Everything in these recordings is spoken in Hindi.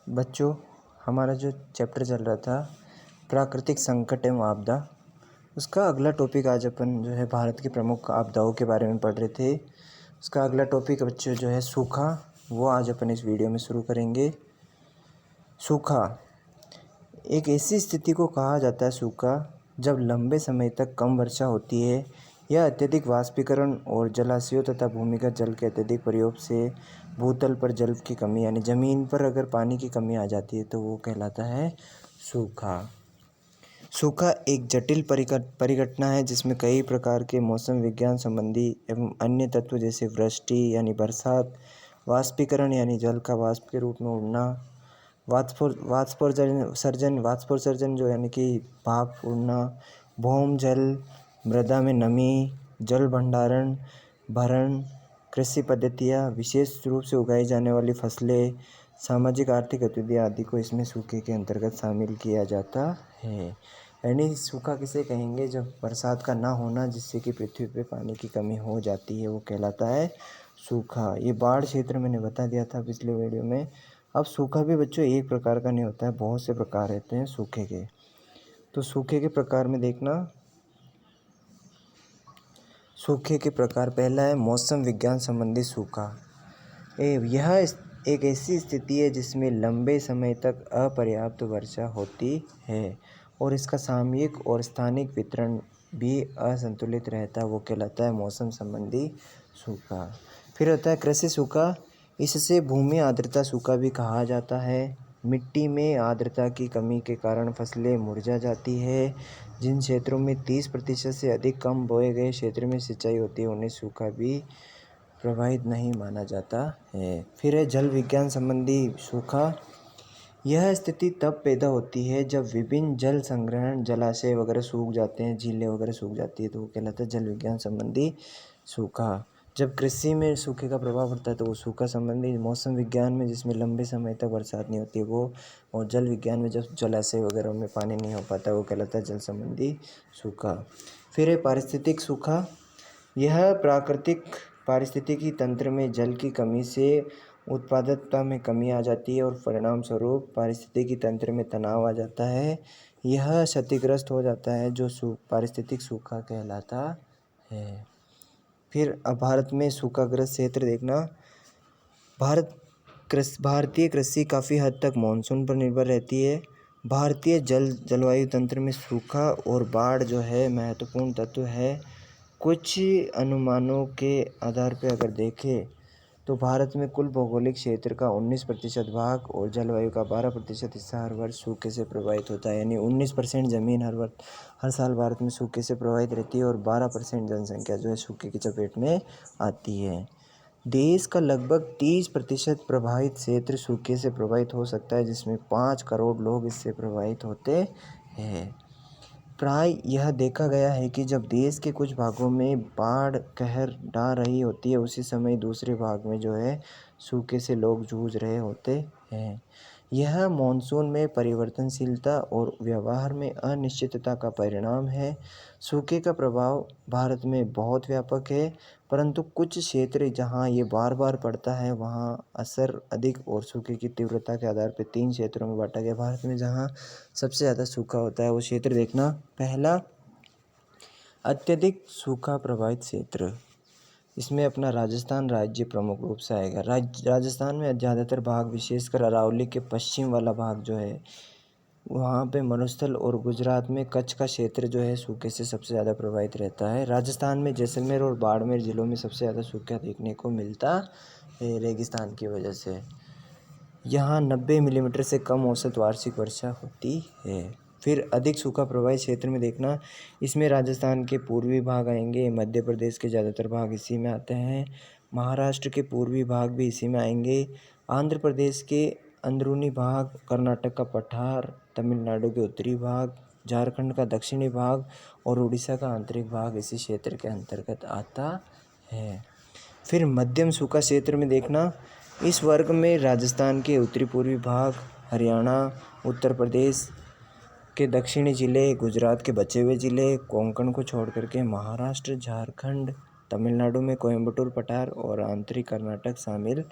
बच्चों, हमारा जो चैप्टर चल रहा था प्राकृतिक संकट एवं आपदा, उसका अगला टॉपिक आज अपन जो है भारत की प्रमुख आपदाओं के बारे में पढ़ रहे थे। उसका अगला टॉपिक बच्चों जो है सूखा, वो आज अपन इस वीडियो में शुरू करेंगे। सूखा एक ऐसी स्थिति को कहा जाता है सूखा जब लंबे समय तक कम वर्षा होती है या अत्यधिक वाष्पीकरण और जलाशयों तथा भूमिगत जल के अत्यधिक प्रयोग से भूतल पर जल की कमी यानी ज़मीन पर अगर पानी की कमी आ जाती है तो वो कहलाता है सूखा। सूखा एक जटिल परिघटना है जिसमें कई प्रकार के मौसम विज्ञान संबंधी एवं अन्य तत्व जैसे वृष्टि यानी बरसात, वाष्पीकरण यानी जल का वाष्प के रूप में उड़ना, वाष्पोत्सर्जन जो यानी कि भाप उड़ना, भौम जल, मृदा में नमी, जल भंडारण, भरण, कृषि पद्धतियाँ, विशेष रूप से उगाई जाने वाली फसलें, सामाजिक आर्थिक गतिविधियाँ आदि को इसमें सूखे के अंतर्गत शामिल किया जाता है। यानी सूखा किसे कहेंगे? जब बरसात का ना होना जिससे कि पृथ्वी पे पानी की कमी हो जाती है वो कहलाता है सूखा। ये बाढ़ क्षेत्र मैंने बता दिया था पिछले वीडियो में। अब सूखा भी बच्चों एक प्रकार का नहीं होता है, बहुत से प्रकार रहते हैं सूखे के। तो सूखे के प्रकार में देखना, सूखे के प्रकार पहला है मौसम विज्ञान संबंधी सूखा। यह एक ऐसी स्थिति है जिसमें लंबे समय तक अपर्याप्त वर्षा होती है और इसका सामयिक और स्थानिक वितरण भी असंतुलित रहता है, वो कहलाता है मौसम संबंधी सूखा। फिर होता है कृषि सूखा। इससे भूमि आर्द्रता सूखा भी कहा जाता है। मिट्टी में आर्द्रता की कमी के कारण फसलें मुरझा जाती है। जिन क्षेत्रों में 30% से अधिक कम बोए गए क्षेत्र में सिंचाई होती है उन्हें सूखा भी प्रभावित नहीं माना जाता है। फिर है जल विज्ञान संबंधी सूखा। यह स्थिति तब पैदा होती है जब विभिन्न जल संग्रहण जलाशय वगैरह सूख जाते हैं, झीलें वगैरह सूख जाती है तो वो कहलाता है जल विज्ञान संबंधी सूखा। जब कृषि में सूखे का प्रभाव पड़ता है तो वो सूखा संबंधी। मौसम विज्ञान में जिसमें लंबे समय तक बरसात नहीं होती वो, और जल विज्ञान में जब जलाशय वगैरह में पानी नहीं हो पाता वो कहलाता है जल संबंधी सूखा। फिर है पारिस्थितिक सूखा। यह प्राकृतिक पारिस्थितिकी तंत्र में जल की कमी से उत्पादकता में कमी आ जाती है और परिणाम स्वरूप पारिस्थितिकी तंत्र में तनाव आ जाता है। यह क्षतिग्रस्त हो जाता है जो पारिस्थितिक सूखा कहलाता है। फिर अब भारत में सूखाग्रस्त क्षेत्र देखना। भारतीय कृषि काफ़ी हद तक मानसून पर निर्भर रहती है। भारतीय जलवायु तंत्र में सूखा और बाढ़ जो है महत्वपूर्ण तत्व है। कुछ अनुमानों के आधार पर अगर देखें तो भारत में कुल भौगोलिक क्षेत्र का 19% भाग और जलवायु का 12% हिस्सा हर वर्ष सूखे से प्रभावित होता है। यानी 19% ज़मीन हर साल भारत में सूखे से प्रभावित रहती है और 12% जनसंख्या जो है सूखे की चपेट में आती है। देश का लगभग 30% प्रभावित क्षेत्र सूखे से प्रभावित हो सकता है, जिसमें 5 करोड़ लोग इससे प्रभावित होते हैं। प्राय यह देखा गया है कि जब देश के कुछ भागों में बाढ़ कहर ढा रही होती है उसी समय दूसरे भाग में जो है सूखे से लोग जूझ रहे होते हैं। यह मानसून में परिवर्तनशीलता और व्यवहार में अनिश्चितता का परिणाम है। सूखे का प्रभाव भारत में बहुत व्यापक है, परंतु कुछ क्षेत्र जहां ये बार बार पड़ता है वहां असर अधिक और सूखे की तीव्रता के आधार पर 3 क्षेत्रों में बांटा गया। भारत में जहां सबसे ज़्यादा सूखा होता है वो क्षेत्र देखना। पहला, अत्यधिक सूखा प्रभावित क्षेत्र। इसमें अपना राजस्थान राज्य प्रमुख रूप से आएगा। राजस्थान में ज़्यादातर भाग, विशेषकर अरावली के पश्चिम वाला भाग जो है वहाँ पे मरुस्थल, और गुजरात में कच्छ का क्षेत्र जो है सूखे से सबसे ज़्यादा प्रभावित रहता है। राजस्थान में जैसलमेर और बाड़मेर ज़िलों में सबसे ज़्यादा सूखा देखने को मिलता है रेगिस्तान की वजह से। यहाँ 90 मिलीमीटर से कम औसत वार्षिक वर्षा होती है। फिर अधिक सूखा प्रभावित क्षेत्र में देखना, इसमें राजस्थान के पूर्वी भाग आएंगे, मध्य प्रदेश के ज़्यादातर भाग इसी में आते हैं, महाराष्ट्र के पूर्वी भाग भी इसी में आएंगे, आंध्र प्रदेश के अंदरूनी भाग, कर्नाटक का पठार, तमिलनाडु के उत्तरी भाग, झारखंड का दक्षिणी भाग और उड़ीसा का आंतरिक भाग इसी क्षेत्र के अंतर्गत आता है। फिर मध्यम सूखा क्षेत्र में देखना, इस वर्ग में राजस्थान के उत्तरी पूर्वी भाग, हरियाणा, उत्तर प्रदेश के दक्षिणी ज़िले, गुजरात के बचे हुए ज़िले, कोंकण को छोड़ करके महाराष्ट्र, झारखंड, तमिलनाडु में कोयम्बटूर पठार और आंतरिक कर्नाटक शामिल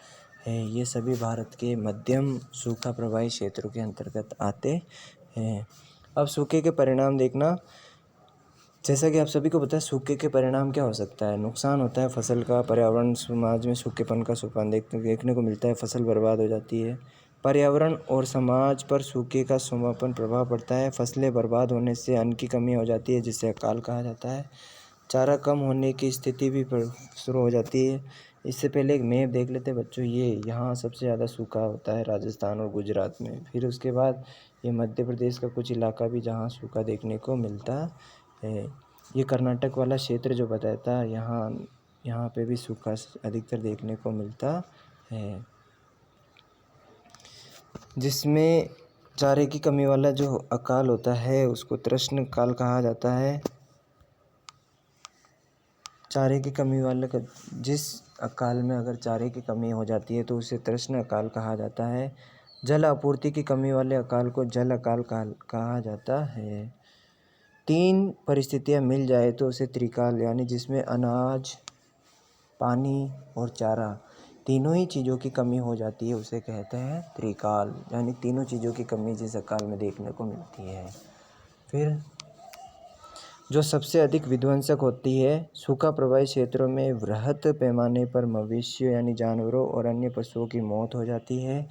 है। ये सभी भारत के मध्यम सूखा प्रभावित क्षेत्रों के अंतर्गत आते हैं। अब सूखे के परिणाम देखना। जैसा कि आप सभी को पता है, सूखे के परिणाम क्या हो सकता है। नुकसान होता है फसल का, पर्यावरण समाज में सूखेपन का सोपान देखने को मिलता है, फसल बर्बाद हो जाती है। पर्यावरण और समाज पर सूखे का समापन प्रभाव पड़ता है। फसलें बर्बाद होने से अन्न की कमी हो जाती है, जिसे अकाल कहा जाता है। चारा कम होने की स्थिति भी शुरू हो जाती है। इससे पहले एक मैप देख लेते हैं बच्चों। ये यहाँ सबसे ज़्यादा सूखा होता है राजस्थान और गुजरात में। फिर उसके बाद ये मध्य प्रदेश का कुछ इलाका भी जहाँ सूखा देखने को मिलता है। ये कर्नाटक वाला क्षेत्र जो बताया था, यहाँ पे भी सूखा अधिकतर देखने को मिलता है, जिसमें चारे की कमी वाला जो अकाल होता है उसको तृष्ण काल कहा जाता है। चारे की कमी वाले का जिस अकाल में अगर चारे की कमी हो जाती है तो उसे तृष्ण अकाल कहा जाता है। जल आपूर्ति की कमी वाले अकाल को जल अकाल कहा जाता है। 3 परिस्थितियाँ मिल जाए तो उसे त्रिकाल, यानी जिसमें अनाज, पानी और चारा तीनों ही चीज़ों की कमी हो जाती है, उसे कहते हैं त्रिकाल। यानी तीनों चीज़ों की कमी जिस अकाल में देखने को मिलती है। फिर जो सबसे अधिक विध्वंसक होती है, सूखा प्रभावित क्षेत्रों में वृहत पैमाने पर मवेशियों यानी जानवरों और अन्य पशुओं की मौत हो जाती है।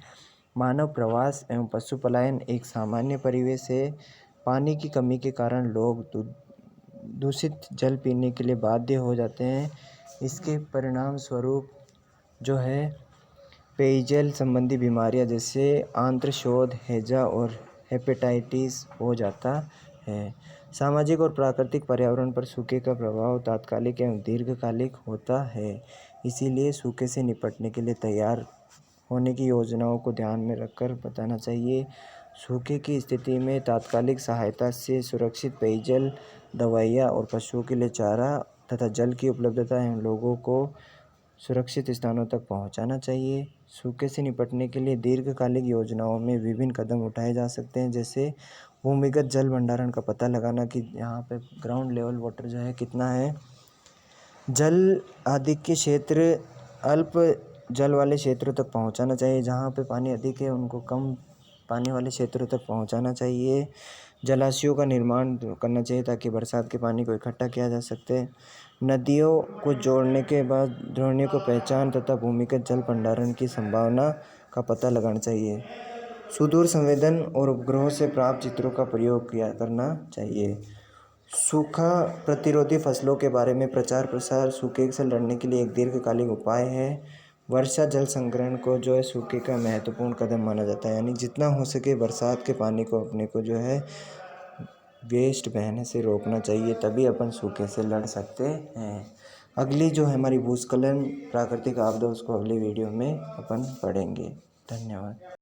मानव प्रवास एवं पशु पलायन एक सामान्य परिवेश है। पानी की कमी के कारण लोग दूषित जल पीने के लिए बाध्य हो जाते हैं। इसके परिणाम स्वरूप जो है पेयजल संबंधी बीमारियां जैसे आंत्रशोथ, हैजा और हेपेटाइटिस हो जाता है। सामाजिक और प्राकृतिक पर्यावरण पर सूखे का प्रभाव तात्कालिक एवं दीर्घकालिक होता है। इसीलिए सूखे से निपटने के लिए तैयार होने की योजनाओं को ध्यान में रखकर बताना चाहिए। सूखे की स्थिति में तात्कालिक सहायता से सुरक्षित पेयजल, दवाइयाँ और पशुओं के लिए चारा तथा जल की उपलब्धता एवं लोगों को सुरक्षित स्थानों तक पहुंचाना चाहिए। सूखे से निपटने के लिए दीर्घकालिक योजनाओं में विभिन्न कदम उठाए जा सकते हैं, जैसे भूमिगत जल भंडारण का पता लगाना कि यहाँ पे ग्राउंड लेवल वाटर जो है कितना है। जल अधिक के क्षेत्र अल्प जल वाले क्षेत्रों तक पहुँचाना चाहिए। जहाँ पे पानी अधिक है उनको कम पानी वाले क्षेत्रों तक पहुँचाना चाहिए। जलाशयों का निर्माण करना चाहिए ताकि बरसात के पानी को इकट्ठा किया जा सकते। नदियों को जोड़ने के बाद द्रोणियों को पहचान तथा भूमिगत जल भंडारण की संभावना का पता लगाना चाहिए। सुदूर संवेदन और उपग्रहों से प्राप्त चित्रों का प्रयोग करना चाहिए। सूखा प्रतिरोधी फसलों के बारे में प्रचार प्रसार सूखे से लड़ने के लिए एक दीर्घकालिक उपाय है। वर्षा जल संग्रहण को जो है सूखे का महत्वपूर्ण कदम माना जाता है, यानी जितना हो सके बरसात के पानी को अपने को जो है वेस्ट बहने से रोकना चाहिए, तभी अपन सूखे से लड़ सकते हैं। अगली जो है हमारी भूस्खलन प्राकृतिक आपदा, उसको अगली वीडियो में अपन पढ़ेंगे। धन्यवाद।